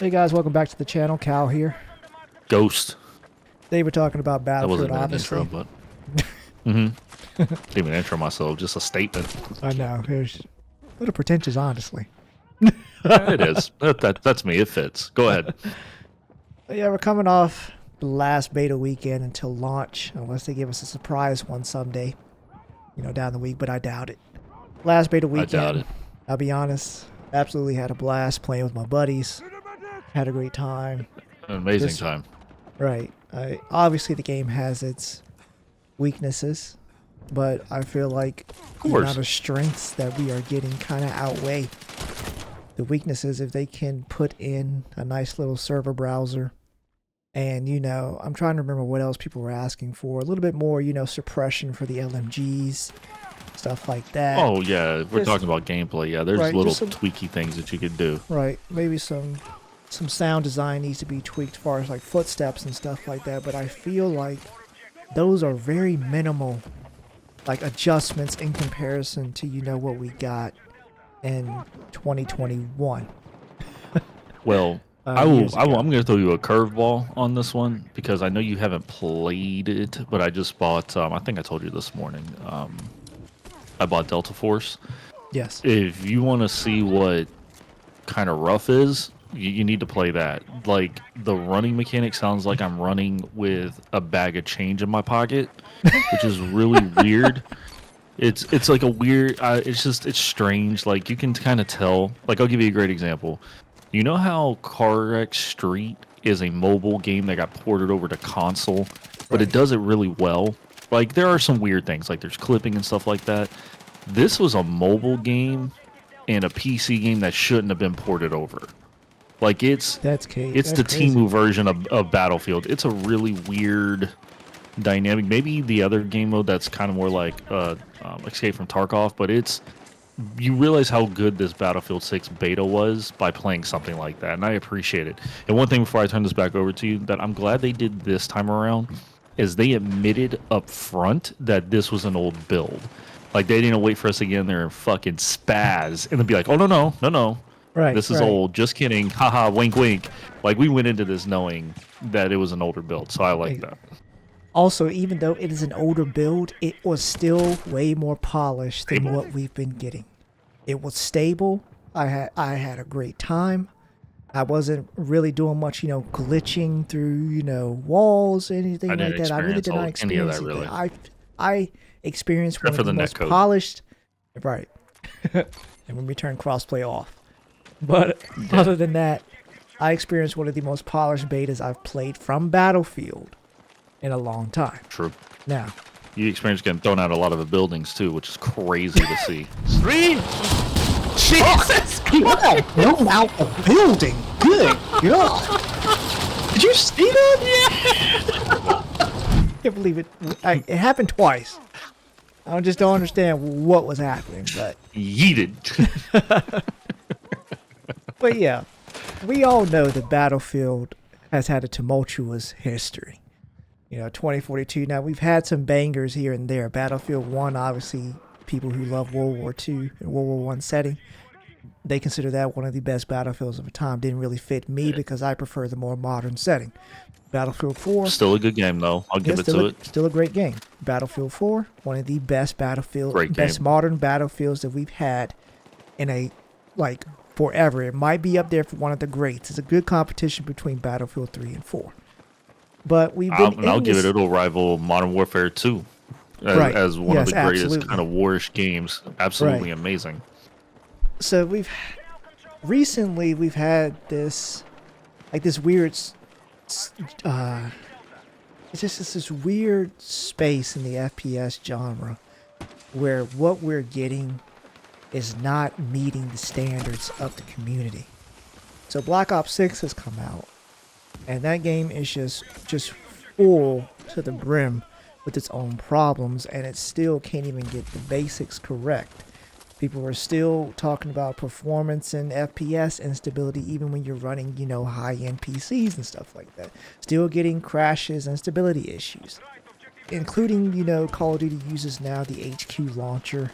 Hey guys, welcome back to the channel. Cal here. Ghost. Today we're talking about That Battlefield, wasn't an obviously. intro, but didn't even intro myself. Just a statement. I know, there's a little pretentious, honestly. It is. That's me. It fits. Go ahead. But yeah, we're coming off the last beta weekend until launch, unless they give us a surprise one someday, down the week, but I doubt it. Last beta I doubt weekend, it. I'll be honest, absolutely had a blast playing with my buddies. Had a great time. An amazing Just- time. Right. Obviously, the game has its weaknesses, but I feel like the course. amount of strengths that we are getting kind of outweigh the weaknesses if they can put in a nice little server browser. And, I'm trying to remember what else people were asking for. A little bit more, suppression for the LMGs, stuff like that. Oh yeah, we're Just- talking about gameplay. Yeah, there's right, little just some- tweaky things that you could do. Right. Maybe some sound design needs to be tweaked as far as like footsteps and stuff like that, but I feel like those are very minimal like adjustments in comparison to what we got in 2021. Well, Years ago. I'm going to throw you a curveball on this one because I know you haven't played it, but I just bought. I think I told you this morning. I bought Delta Force. Yes. If you want to see what kind of rough is, you need to play that. Like the running mechanic sounds like I'm running with a bag of change in my pocket, which is really weird. It's like a weird. It's strange. Like you can kind of tell. Like I'll give you a great example. You know how Car X Street is a mobile game that got ported over to console, but it does it really well. Like there are some weird things, like there's clipping and stuff like that. This was a mobile game and a PC game that shouldn't have been ported over. Like it's That's the crazy. Temu version of Battlefield. It's a really weird dynamic. Maybe the other game mode that's kind of more like Escape from Tarkov, but you realize how good this Battlefield 6 beta was by playing something like that, and I appreciate it. And one thing before I turn this back over to you that I'm glad they did this time around is they admitted up front that this was an old build. Like they didn't wait for us to get in there and fucking spaz and then be like, oh no. Right. This is right. old. Just kidding. Haha, wink, wink. Like, we went into this knowing that it was an older build, so I like that. Also, even though it is an older build, it was still way more polished than Stable. what we've been getting. It was stable. I had a great time. I wasn't really doing much, glitching through, walls, anything I like didn't that. I really did not experience any of experience that, it. really. I experienced Except one for of the the most netcode. polished. Right. And when we turn crossplay off. But other than that, I experienced one of the most polished betas I've played from Battlefield in a long time. True. Now, You experienced getting thrown out a lot of the buildings, too, which is crazy to see. Jesus! Wow, thrown out the building. Good God. Did you see that? Can't believe it. It happened twice. I just don't understand what was happening, but Yeeted. yeah, we all know that Battlefield has had a tumultuous history. 2042. Now we've had some bangers here and there. Battlefield 1, obviously, people who love World War II and World War One setting, they consider that one of the best battlefields of the time. Didn't really fit me because I prefer the more modern setting. Battlefield 4. Still a good game, though. I'll give it to it. Still a great game. Battlefield 4, one of the best best modern battlefields that we've had in a forever. It might be up there for one of the greats. It's a good competition between Battlefield 3 and 4. But we've been. I'll give it. It'll rival Modern Warfare 2 as one of the greatest absolutely. kind of warish games. Absolutely Right. amazing. So we've had this weird. It's just this weird space in the FPS genre where what we're getting is not meeting the standards of the community. So Black Ops 6 has come out, and that game is just full to the brim with its own problems, and it still can't even get the basics correct. People are still talking about performance and FPS instability even when you're running, high-end PCs and stuff like that. Still getting crashes and stability issues. Including, Call of Duty uses now the HQ launcher,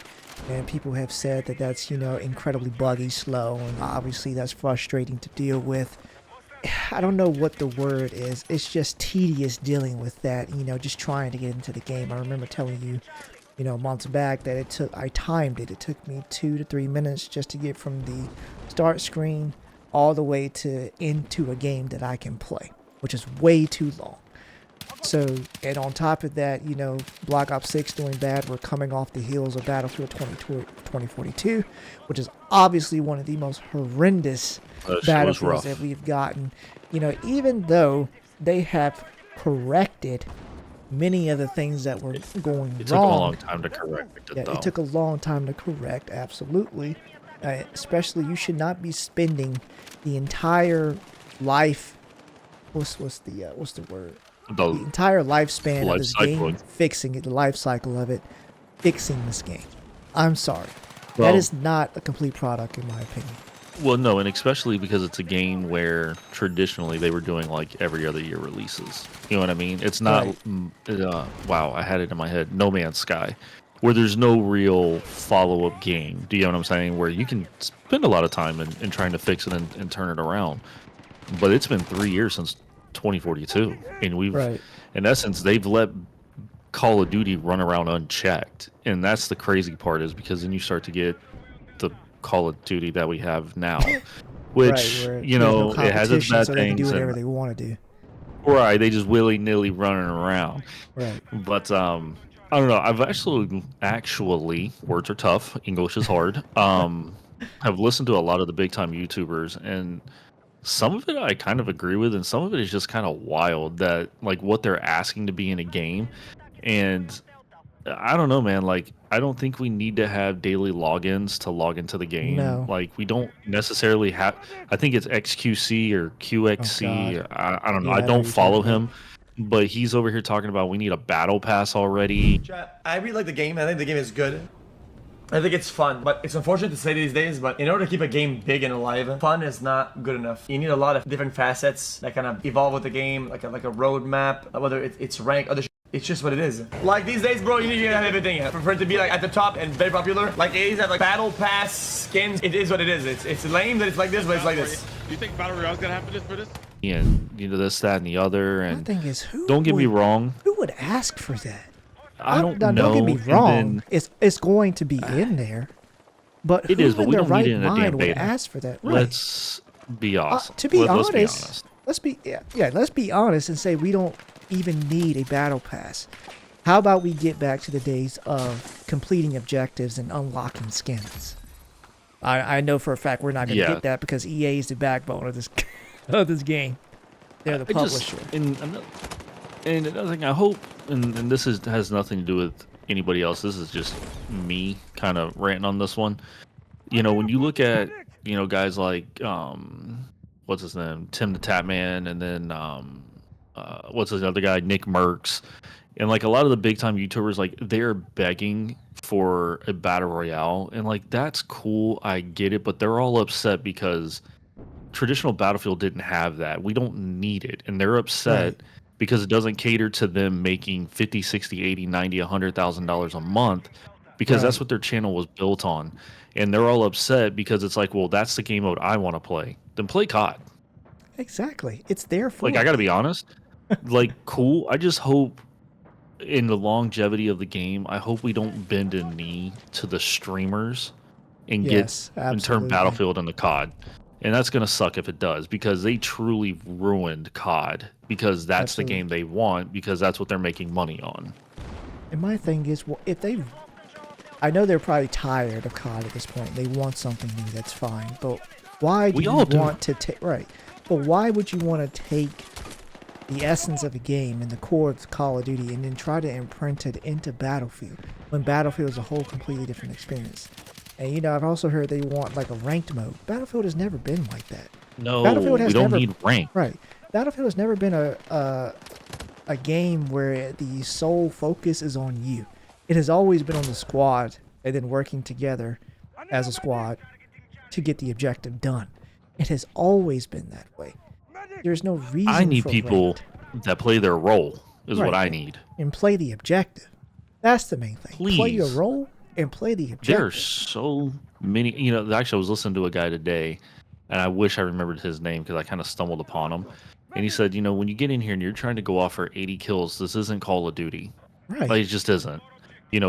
and people have said that that's, incredibly buggy, slow, and obviously that's frustrating to deal with. I don't know what the word is. It's just tedious dealing with that, just trying to get into the game. I remember telling you, months back that I timed it. It took me 2 to 3 minutes just to get from the start screen all the way to into a game that I can play, which is way too long. So, and on top of that, Black Ops 6 doing bad. We're coming off the heels of Battlefield 2042, which is obviously one of the most horrendous battlefields that we've gotten. Even though they have corrected many of the things that were going wrong. It took a long time to correct it, though. It took a long time to correct, absolutely. Especially, you should not be spending the entire life. What's the word? The entire lifespan of this game fixing it, the life cycle of it, fixing this game. I'm sorry. That is not a complete product, in my opinion. Well, no, and especially because it's a game where traditionally they were doing like every other year releases. You know what I mean? It's not, wow, I had it in my head, No Man's Sky, where there's no real follow-up game. Do you know what I'm saying? Where you can spend a lot of time in trying to fix it and turn it around. But it's been 3 years since 2042, and we've in essence they've let Call of Duty run around unchecked, and that's the crazy part, is because then you start to get the Call of Duty that we have now, which it has its bad things. They can do whatever they want to do. Right, they just willy-nilly running around. Right. But I don't know. I've actually words are tough. English is hard. I've listened to a lot of the big-time YouTubers, and some of it I kind of agree with, and some of it is just kind of wild, that like what they're asking to be in a game. And I don't know, man. Like, I don't think we need to have daily logins to log into the game. No. Like, we don't necessarily have. I think it's XQC or QXC. I don't know. I don't follow him, but he's over here talking about we need a battle pass already. I really like the game. I think the game is good. I think it's fun, but it's unfortunate to say these days, but in order to keep a game big and alive, fun is not good enough. You need a lot of different facets that kind of evolve with the game, like a roadmap, whether it's rank, other it's just what it is. Like these days, bro, you need to have everything. For it to be like at the top and very popular, like it is at like battle pass skins. It is what it is. It's lame that it's like this, but it's like this. Do you think battle royale is gonna happen for this? And this, that, and the other. And my thing is, don't get me wrong. Who would ask for that? I don't know. Don't get me wrong. It's going to be in there, but it who is. But in we their don't right need it in a mind damn would beta. ask for that? Right. Let's be honest. Let's be honest. Let's be honest and say we don't even need a battle pass. How about we get back to the days of completing objectives and unlocking skins? I know for a fact we're not going to get that because EA is the backbone of this game. They're the publisher. And another thing, I hope, and this has nothing to do with anybody else. This is just me kind of ranting on this one. When you look at guys like what's his name, Tim the Tatman, and then what's his other guy, Nick Merckx. And like a lot of the big time YouTubers, like they're begging for a battle royale, and like that's cool, I get it, but they're all upset because traditional Battlefield didn't have that. We don't need it, and they're upset because it doesn't cater to them making 50, 60, 80, 90, $100,000 a month, because that's what their channel was built on. And they're all upset because it's like, well, that's the game mode I want to play. Then play COD. Exactly. It's there for I got to be honest. Like, cool. I just hope in the longevity of the game, I hope we don't bend a knee to the streamers and and turn Battlefield into COD. And that's going to suck if it does, because they truly ruined COD, because that's the game they want, because that's what they're making money on. And my thing is, well, I know they're probably tired of COD at this point. They want something new, that's fine. But why do you want to take... Right. But why would you want to take the essence of a game and the core of Call of Duty and then try to imprint it into Battlefield, when Battlefield is a whole completely different experience? And I've also heard they want like a ranked mode. Battlefield has never been like that. No, we don't need rank. Right. Battlefield has never been a game where the sole focus is on you. It has always been on the squad and then working together as a squad to get the objective done. It has always been that way. There's no reason I need for people that play their role is what I need. And play the objective. That's the main thing. Please. Play your role and play the objective. There are so many, actually I was listening to a guy today, and I wish I remembered his name because I kind of stumbled upon him. And he said, when you get in here and you're trying to go off for 80 kills, this isn't Call of Duty. Right. Like, it just isn't.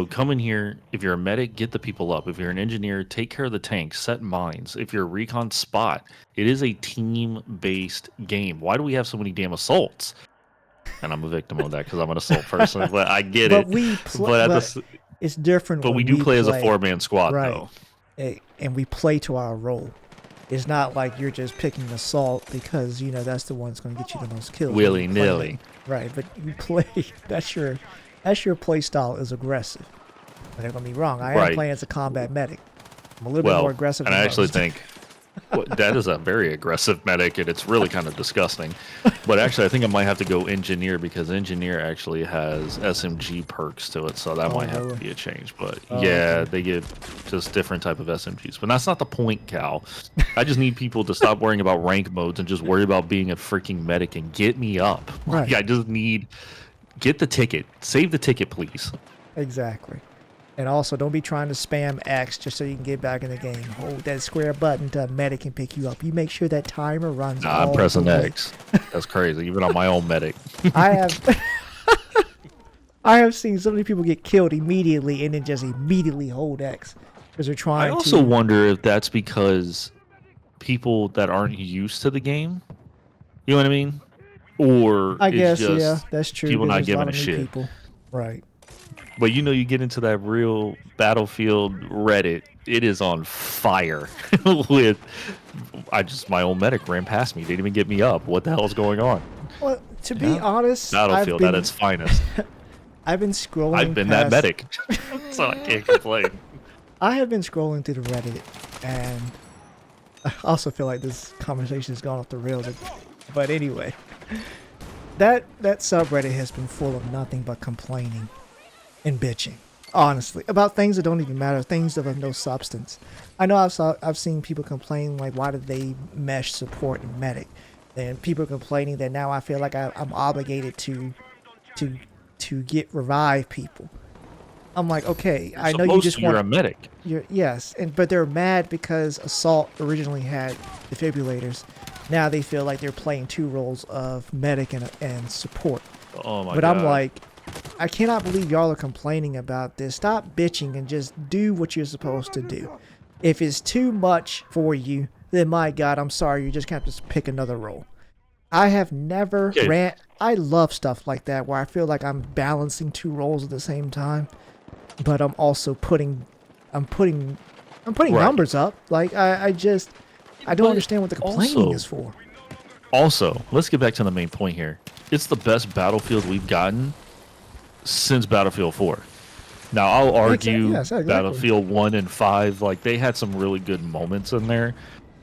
Come in here. If you're a medic, get the people up. If you're an engineer, take care of the tanks, set mines. If you're a recon, spot. It is a team-based game. Why do we have so many damn assaults? And I'm a victim of that because I'm an assault person, but I get But it. But it's different. But when we do play as a 4-man squad, right. though. And we play to our role. It's not like you're just picking assault because that's the one that's going to get you the most kills. Willy nilly. Right, but you play. That's your play style is aggressive. But don't get me wrong. I am playing as a combat medic. I'm a little bit more aggressive. And I actually think that is a very aggressive medic, and it's really kind of disgusting. But actually, I think I might have to go engineer because engineer actually has SMG perks to it, so that might have to be a change. But they give just different type of SMGs. But that's not the point, Cal. I just need people to stop worrying about rank modes and just worry about being a freaking medic and get me up. Right. I just need get the ticket, save the ticket, please. Exactly. And also, don't be trying to spam X just so you can get back in the game. Hold that square button to a medic can pick you up. You make sure that timer runs. I'm pressing X. That's crazy. Even on my own medic. I have seen so many people get killed immediately and then just immediately hold X because they're trying. I also wonder if that's because people that aren't used to the game. You know what I mean? Or I guess just that's true. People not giving a shit. People. Right. But you get into that real Battlefield Reddit, it is on fire with my own medic ran past me. They didn't even get me up. What the hell is going on? Well, to be honest, Battlefield at its finest. I've been scrolling. I've been that medic, so I can't complain. I have been scrolling through the Reddit, and I also feel like this conversation has gone off the rails. But anyway, that subreddit has been full of nothing but complaining and bitching, honestly, about things that don't even matter, things that have no substance. I know I've seen people complain like, why did they mesh support and medic? And people complaining that now I feel like I'm obligated to get revive people. I'm like, okay, I know you just want. You're a medic. Yes, but they're mad because Assault originally had defibrillators. Now they feel like they're playing two roles of medic and support. Oh my god! But I'm like, I cannot believe y'all are complaining about this. Stop bitching and just do what you're supposed to do. If it's too much for you, then my God, I'm sorry, you just have to pick another role. I have never ran. I love stuff like that where I feel like I'm balancing two roles at the same time, but I'm also putting numbers up. Like I don't understand what the complaining is for. Also, let's get back to the main point here. It's the best Battlefield we've gotten since Battlefield 4. Now, I'll argue exactly. Battlefield 1 and 5, like, they had some really good moments in there,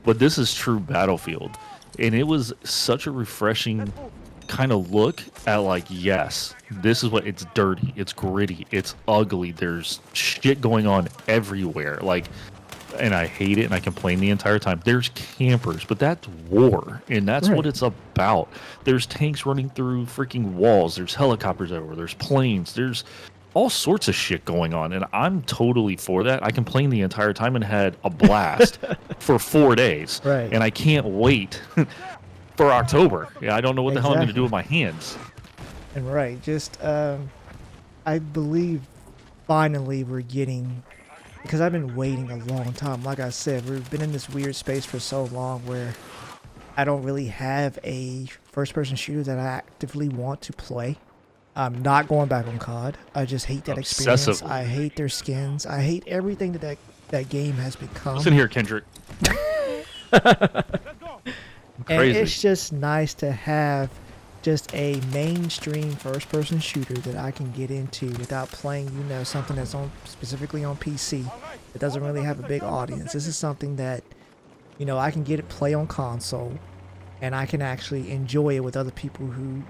but this is true Battlefield. And it was such a refreshing kind of look at, like, yes, this is what it's dirty, it's gritty, it's ugly, there's shit going on everywhere. Like, and I hate it and I complain the entire time. There's campers, but that's war, and that's what it's about. There's tanks running through freaking walls. There's helicopters everywhere. There's planes. There's all sorts of shit going on, and I'm totally for that. I complained the entire time and had a blast for 4 days, and I can't wait for October. I don't know what the hell I'm going to do with my hands. And just I believe finally we're getting. Because I've been waiting a long time. Like I said, we've been in this weird space for so long where I don't really have a first-person shooter that I actively want to play. I'm not going back on COD. I just hate that experience. I hate their skins. I hate everything that game has become. Listen here, Kendrick. And it's just nice to have just a mainstream first-person shooter that I can get into without playing, something that's specifically on PC. It doesn't really have a big audience. This is something that, I can play on console, and I can actually enjoy it with other people who,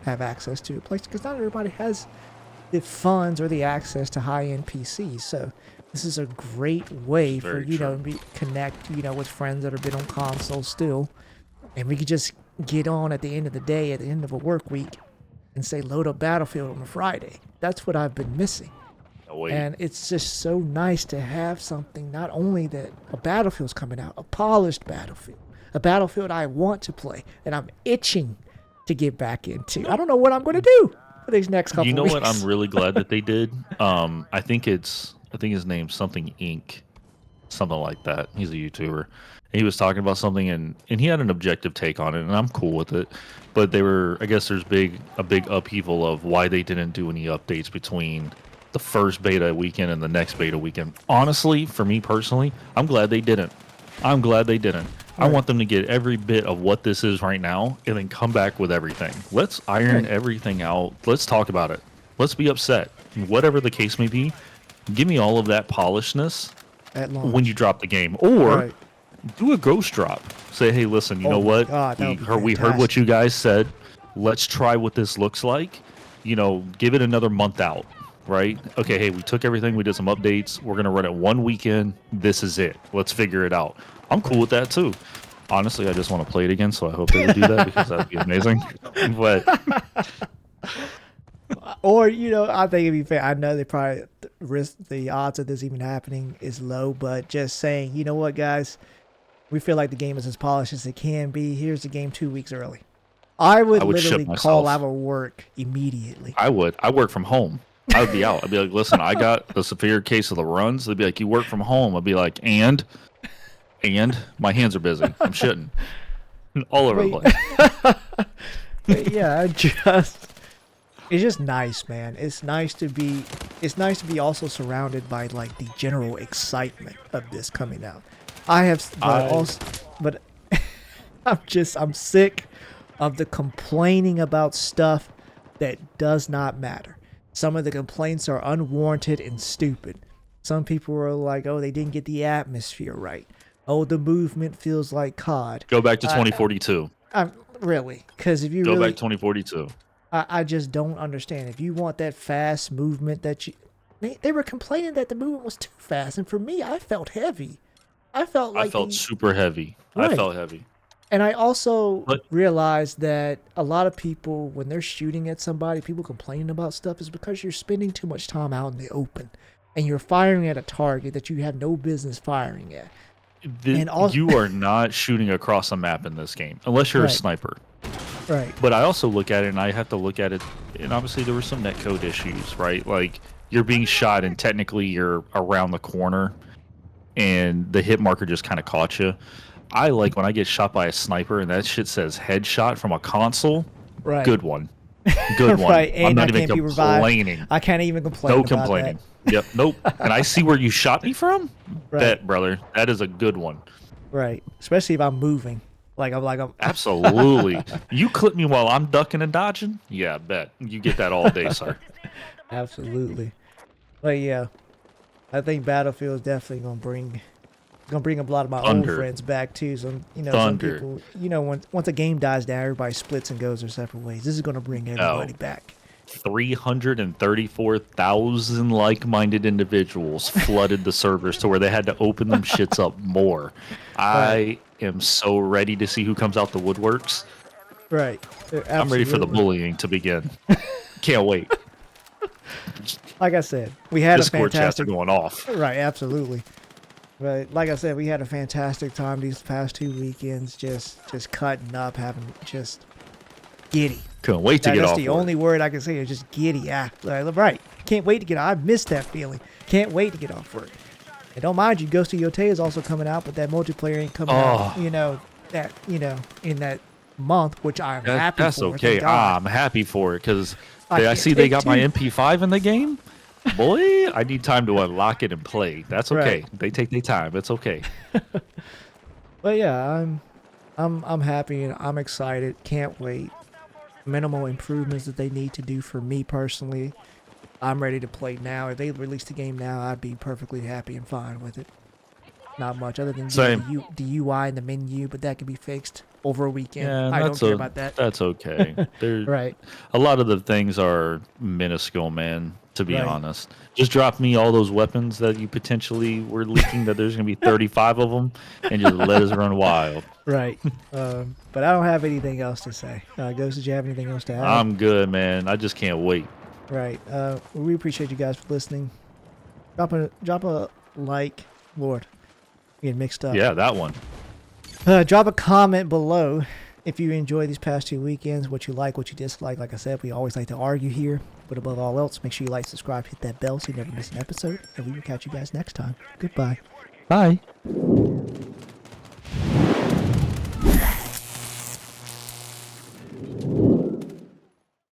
have access to it. Because not everybody has the funds or the access to high-end PCs. So this is a great way for connect, with friends that have been on console still, and we could just get on at the end of the day, at the end of a work week, and say load up Battlefield on a Friday. That's what I've been missing. wait. And it's just so nice to have something, not only that a Battlefield's coming out, a polished Battlefield, a Battlefield I want to play, and I'm itching to get back into. I don't know what I'm going to do for these next couple You know weeks. what? I'm really glad that they did. I think his name's something Inc. Something like that. He's a YouTuber. He was talking about something and he had an objective take on it, and I'm cool with it. But I guess there's a big upheaval of why they didn't do any updates between the first beta weekend and the next beta weekend. Honestly, for me personally, I'm glad they didn't. I want them to get every bit of what this is right now and then come back with everything. Let's iron everything out. Let's talk about it. Let's be upset. Whatever the case may be, give me all of that polishedness At launch. when you drop the game. Or Right. do a ghost drop. Say, hey, listen, you know my what? God, that would be we heard what you guys said. Let's try what this looks like. Give it another month out, right? Okay, hey, we took everything. We did some updates. We're going to run it one weekend. This is it. Let's figure it out. I'm cool with that, too. Honestly, I just want to play it again, so I hope they would do that because that would be amazing. But Or, I think it'd be fair. I know they probably risk the odds of this even happening is low, but just saying, you know what, guys? We feel like the game is as polished as it can be. Here's the game 2 weeks early. I would ship literally myself. call out of work immediately. I would. I work from home. I would be out. I'd be like, listen, I got a severe case of the runs. They'd be like, you work from home. I'd be like, and my hands are busy. I'm shitting all over the place. But yeah, it's just nice, man. It's nice to be also surrounded by like the general excitement of this coming out. I'm sick of the complaining about stuff that does not matter. Some of the complaints are unwarranted and stupid. Some people are like, oh, they didn't get the atmosphere right. Oh, the movement feels like COD. Go back to 2042. Really, because if you Go really, back 2042. I just don't understand. If you want that fast movement they were complaining that the movement was too fast, and for me, I felt heavy. I felt super heavy. Right. I felt heavy. And I also realized that a lot of people, when they're shooting at somebody, people complaining about stuff is because you're spending too much time out in the open, and you're firing at a target that you have no business firing at. You are not shooting across a map in this game unless you're a sniper. Right. But I also look at it, and I have to look at it, and obviously there were some netcode issues, right? Like, you're being shot, and technically you're around the corner, and the hit marker just kind of caught you. I like when I get shot by a sniper, and that shit says headshot from a console. Right. Good one. Good one. Right. And I'm not I even can't be revived. complaining. I can't even complain. No about complaining. That. Yep. Nope. And I see where you shot me from. Right. Bet, brother. That is a good one. Right. Especially if I'm moving. I'm Absolutely. You clip me while I'm ducking and dodging? Yeah, bet. You get that all day, sir. Absolutely. But yeah, I think Battlefield is definitely gonna bring a lot of my old friends back too. Some people, once a game dies down, everybody splits and goes their separate ways. This is gonna bring everybody back. 334,000 like-minded individuals flooded the servers to where they had to open them shits up more. I am so ready to see who comes out the woodworks. Right. I'm ready for the bullying to begin. Can't wait. Like I said, we had Discord a fantastic chats are going off. Right, absolutely. But like I said, we had a fantastic time these past 2 weekends, just cutting up, having just giddy. Couldn't wait to get off. That's the only word I can say is just giddy. Yeah, right. Can't wait to get off. I missed that feeling. Can't wait to get off work. And don't mind you, Ghost of Yotei is also coming out, but that multiplayer ain't coming out. In that month, which I'm happy for. That's okay. I'm happy for it because I see they got my MP5 in the game. Boy, I need time to unlock it and play. That's okay. Right. They take their time. It's okay. But yeah, I'm happy and I'm excited. Can't wait. Minimal improvements that they need to do for me personally. I'm ready to play now. If they release the game now, I'd be perfectly happy and fine with it. Not much other than the UI and the menu, but that can be fixed over a weekend. Yeah, I don't care about that. That's okay. Right. A lot of the things are minuscule, man, to be honest. Just drop me all those weapons that you potentially were leaking that there's going to be 35 of them, and just let us run wild. Right. But I don't have anything else to say. Ghost, did you have anything else to add? I'm good, man. I just can't wait. Right. We appreciate you guys for listening. Drop a like, Lord. Getting mixed up. Yeah, that one. Drop a comment below if you enjoy these past 2 weekends, what you like, what you dislike. Like I said, we always like to argue here. But above all else, make sure you like, subscribe, hit that bell so you never miss an episode. And we will catch you guys next time. Goodbye. Bye.